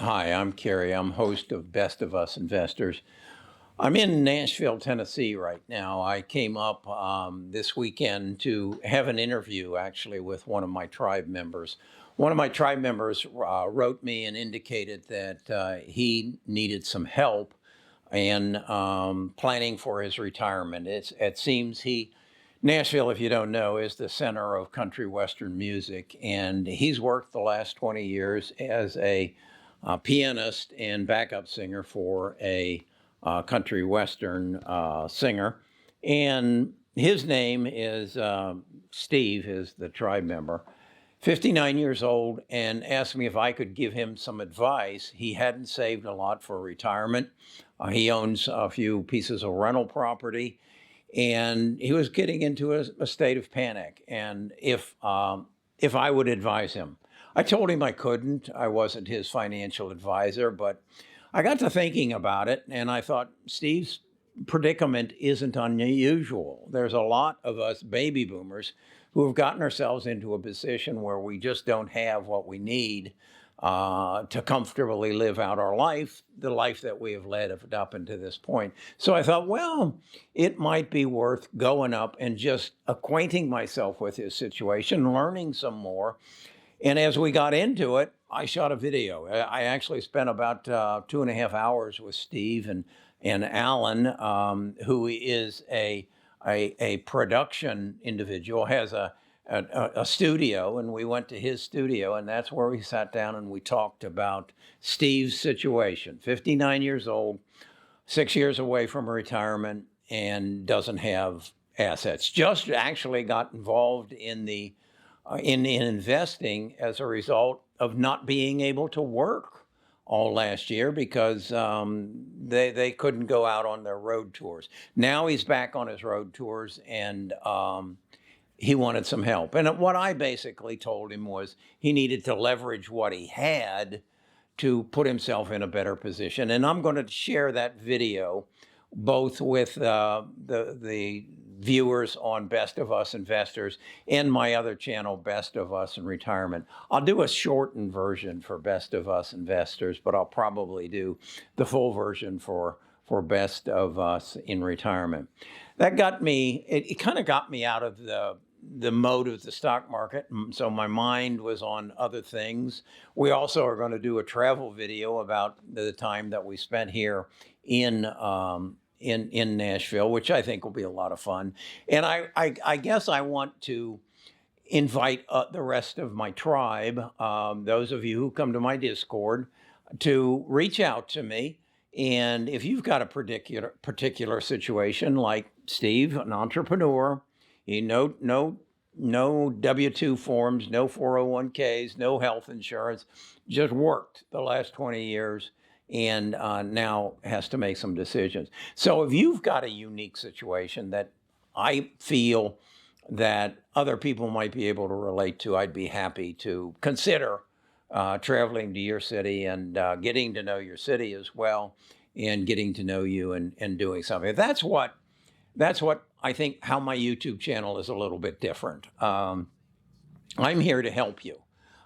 Hi, I'm Kerry. I'm host of Best of Us Investors. I'm in Nashville, Tennessee right now. I came up this weekend to have an interview actually with one of my tribe members. One of my tribe members wrote me and indicated that he needed some help in planning for his retirement. It seems Nashville, if you don't know, is the center of country western music, and he's worked the last 20 years as a pianist and backup singer for a country western singer. And his name is Steve, is the tribe member. 59 years old, and asked me if I could give him some advice. He hadn't saved a lot for retirement. He owns a few pieces of rental property, and he was getting into a state of panic. And if I would advise him, I told him I couldn't. I wasn't his financial advisor, but I got to thinking about it, and I thought Steve's predicament isn't unusual. There's a lot of us baby boomers who have gotten ourselves into a position where we just don't have what we need to comfortably live out our life, the life that we have led up until this point. So I thought, well, it might be worth going up and just acquainting myself with his situation, learning some more. And as we got into it, I shot a video. I actually spent about 2.5 hours with Steve and Alan, who is a production individual, has a studio, and we went to his studio, and that's where we sat down and we talked about Steve's situation. 59 years old, 6 years away from retirement, and doesn't have assets. Just actually got involved in investing as a result of not being able to work all last year because they couldn't go out on their road tours. Now he's back on his road tours, and he wanted some help. And what I basically told him was he needed to leverage what he had to put himself in a better position. And I'm going to share that video both with the viewers on Best of Us Investors and my other channel, Best of Us in Retirement. I'll do a shortened version for Best of Us Investors, but I'll probably do the full version for Best of Us in Retirement. That got me, it kind of got me out of the mode of the stock market. So my mind was on other things. We also are going to do a travel video about the time that we spent here in Nashville, which I think will be a lot of fun. And I guess I want to invite the rest of my tribe, those of you who come to my Discord, to reach out to me. And if you've got a particular situation like Steve, an entrepreneur, no W-2 forms, no 401ks, no health insurance, just worked the last 20 years and now has to make some decisions. So if you've got a unique situation that I feel that other people might be able to relate to, I'd be happy to consider traveling to your city and getting to know your city as well, and getting to know you and doing something. That's what I think how my YouTube channel is a little bit different. I'm here to help you.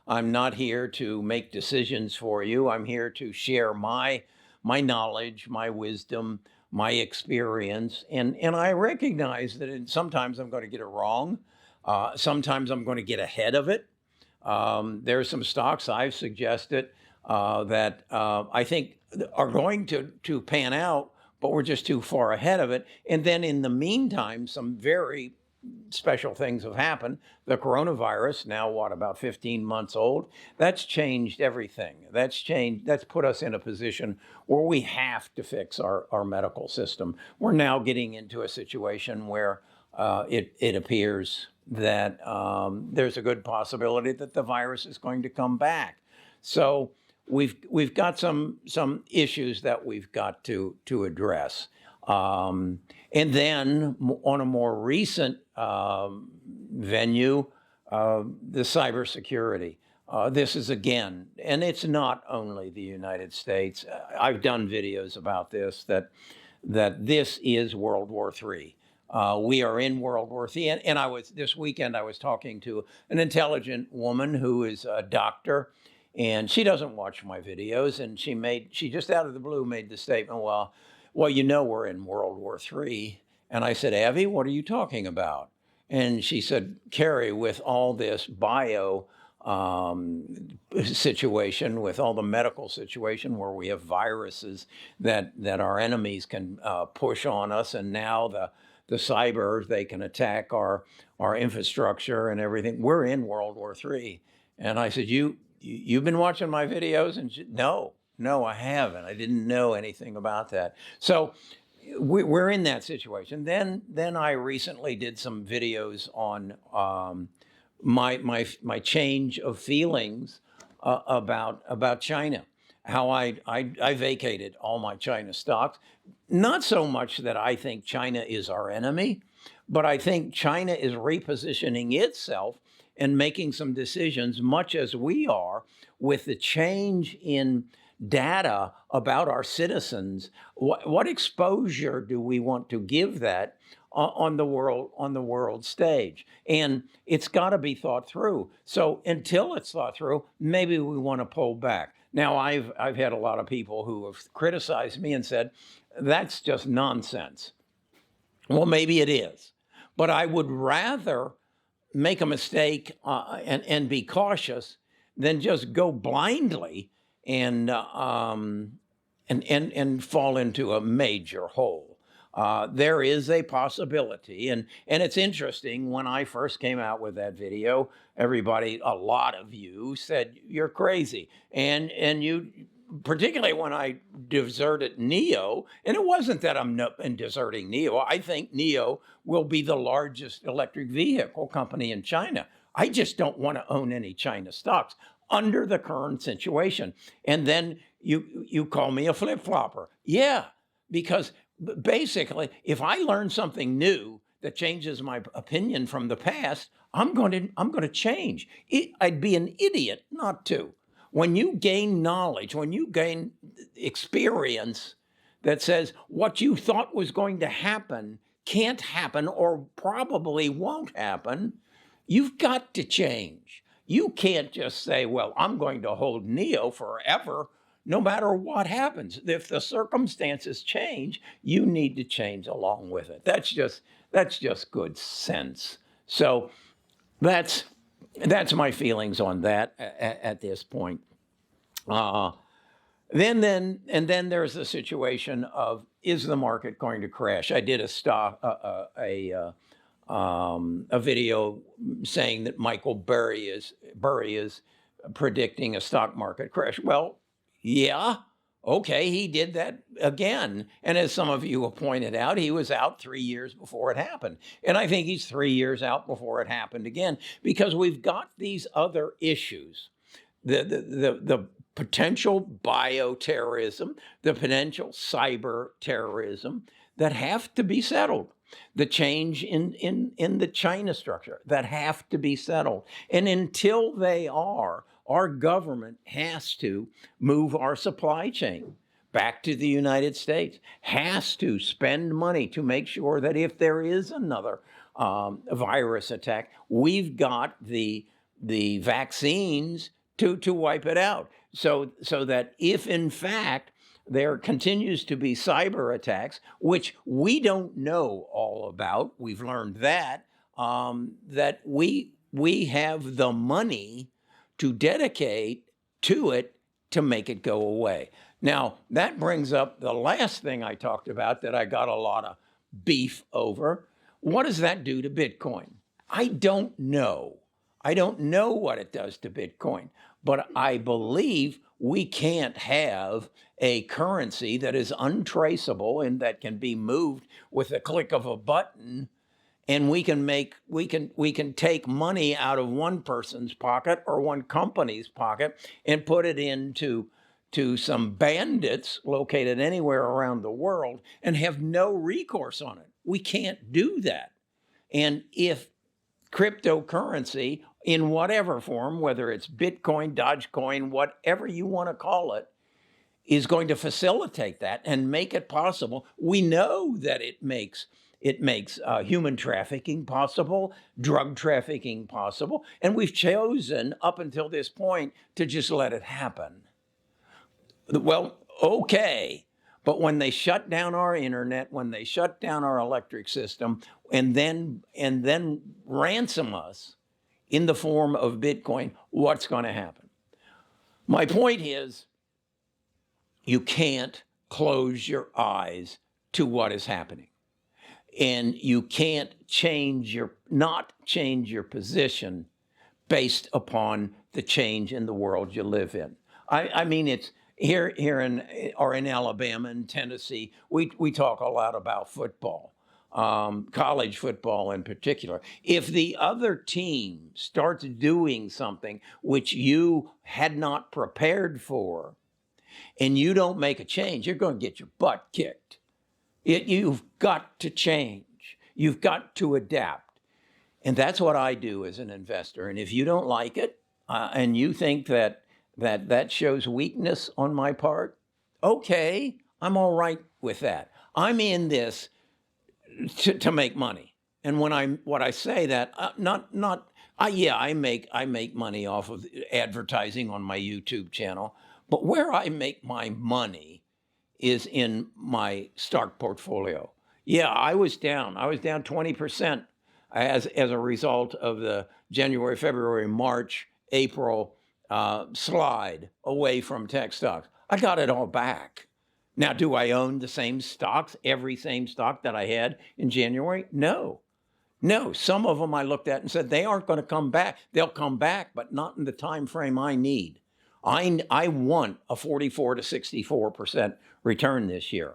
I'm not here to make decisions for you. I'm here to share my knowledge, my wisdom, my experience. And I recognize that sometimes I'm going to get it wrong. Sometimes I'm going to get ahead of it. There are some stocks I've suggested that I think are going to pan out, but we're just too far ahead of it. And then in the meantime, some very special things have happened. The coronavirus, now about 15 months old, that's changed everything. That's put us in a position where we have to fix our medical system. We're now getting into a situation where it appears that there's a good possibility that the virus is going to come back. So we've got some issues that we've got to address. And then on a more recent venue, the cybersecurity. This is again, and it's not only the United States. I've done videos about this, that this is World War III. We are in World War III. And this weekend I was talking to an intelligent woman who is a doctor, and she doesn't watch my videos. And she just out of the blue made the statement, well, we're in World War III. And I said, Abby, what are you talking about? And she said, Carrie, with all this bio situation, with all the medical situation where we have viruses that our enemies can push on us, and now the cyber, they can attack our infrastructure and everything. We're in World War III. And I said, you've been watching my videos? And she, no, I haven't. I didn't know anything about that. So we're in that situation. Then I recently did some videos on my change of feelings about China. How I vacated all my China stocks. Not so much that I think China is our enemy, but I think China is repositioning itself and making some decisions, much as we are, with the change in data about our citizens. What exposure do we want to give that on the world stage? And it's got to be thought through. So until it's thought through, maybe we want to pull back. Now, I've had a lot of people who have criticized me and said, that's just nonsense. Well, maybe it is, but I would rather make a mistake and be cautious than just go blindly and fall into a major hole. There is a possibility, and it's interesting. When I first came out with that video, a lot of you said you're crazy, and you, particularly when I deserted NIO, and it wasn't that I'm deserting NIO. I think NIO will be the largest electric vehicle company in China. I just don't want to own any China stocks under the current situation. And then you call me a flip-flopper. Yeah, because basically, if I learn something new that changes my opinion from the past, I'm going to change. I'd be an idiot not to. When you gain knowledge, when you gain experience that says what you thought was going to happen can't happen or probably won't happen, you've got to change. You can't just say, well, I'm going to hold NIO forever, no matter what happens. If the circumstances change, you need to change along with it. That's just good sense. So that's my feelings on that at this point. Then there's the situation of, is the market going to crash? I did a video saying that Michael Burry is predicting a stock market crash. Well, yeah, okay, he did that again. And as some of you have pointed out, he was out 3 years before it happened. And I think he's 3 years out before it happened again, because we've got these other issues. The potential bioterrorism, the potential cyber terrorism that have to be settled. The change in the China structure that have to be settled. And until they are, our government has to move our supply chain back to the United States, has to spend money to make sure that if there is another virus attack, we've got the vaccines to wipe it out. So that if in fact there continues to be cyber attacks, which we don't know all about, we've learned that we have the money to dedicate to it to make it go away. Now, that brings up the last thing I talked about that I got a lot of beef over. What does that do to Bitcoin? I don't know. I don't know what it does to Bitcoin, but I believe we can't have a currency that is untraceable and that can be moved with a click of a button, and we can take money out of one person's pocket or one company's pocket and put it into some bandits located anywhere around the world and have no recourse on it. We can't do that. And if cryptocurrency in whatever form, whether it's Bitcoin, Dogecoin, whatever you want to call it, is going to facilitate that and make it possible. We know that it makes It makes human trafficking possible, drug trafficking possible, and we've chosen up until this point to just let it happen. Well, okay, but when they shut down our internet, when they shut down our electric system, and then ransom us in the form of Bitcoin, what's going to happen? My point is, you can't close your eyes to what is happening. And you can't not change your position based upon the change in the world you live in. I mean, it's here in Alabama and Tennessee, we talk a lot about football, college football in particular. If the other team starts doing something which you had not prepared for, and you don't make a change, you're going to get your butt kicked. You've got to change. You've got to adapt. And that's what I do as an investor. And if you don't like it, and you think that shows weakness on my part, okay, I'm all right with that. I'm in this to make money. And when I say that, I make money off of advertising on my YouTube channel, but where I make my money is in my stock portfolio. Yeah, I was down 20% as a result of the January, February, March, April slide away from tech stocks. I got it all back. Now, do I own the same stocks, every same stock that I had in January? No. Some of them I looked at and said they aren't going to come back. They'll come back, but not in the time frame I need. I want a 44 to 64% return this year.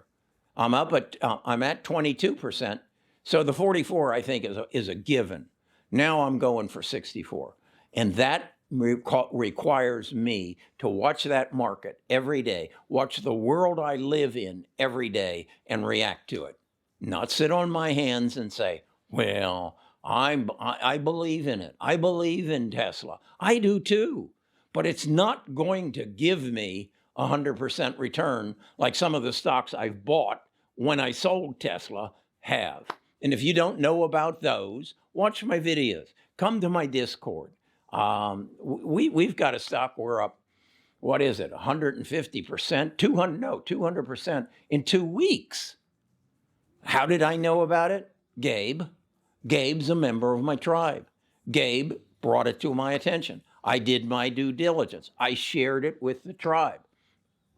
I'm at 22%. So the 44, I think, is a given. Now I'm going for 64. And that requires me to watch that market every day, watch the world I live in every day, and react to it. Not sit on my hands and say, well, I believe in it. I believe in Tesla. I do too. But it's not going to give me 100% return like some of the stocks I've bought when I sold Tesla have. And if you don't know about those, watch my videos. Come to my Discord. We've got a stock we're up, what is it, 150%, 200% in 2 weeks. How did I know about it? Gabe's a member of my tribe. Gabe brought it to my attention. I did my due diligence. I shared it with the tribe.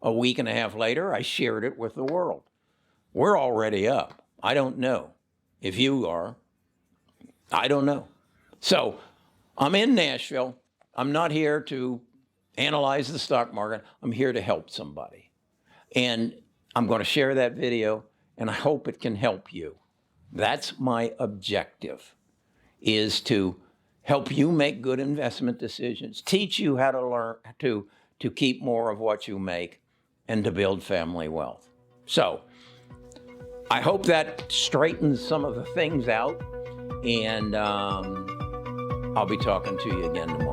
A week and a half later, I shared it with the world. We're already up. I don't know if you are. I don't know. So I'm in Nashville. I'm not here to analyze the stock market. I'm here to help somebody. And I'm going to share that video, and I hope it can help you. That's my objective, is to help you make good investment decisions, teach you how to learn to keep more of what you make, and to build family wealth. So I hope that straightens some of the things out, and I'll be talking to you again tomorrow.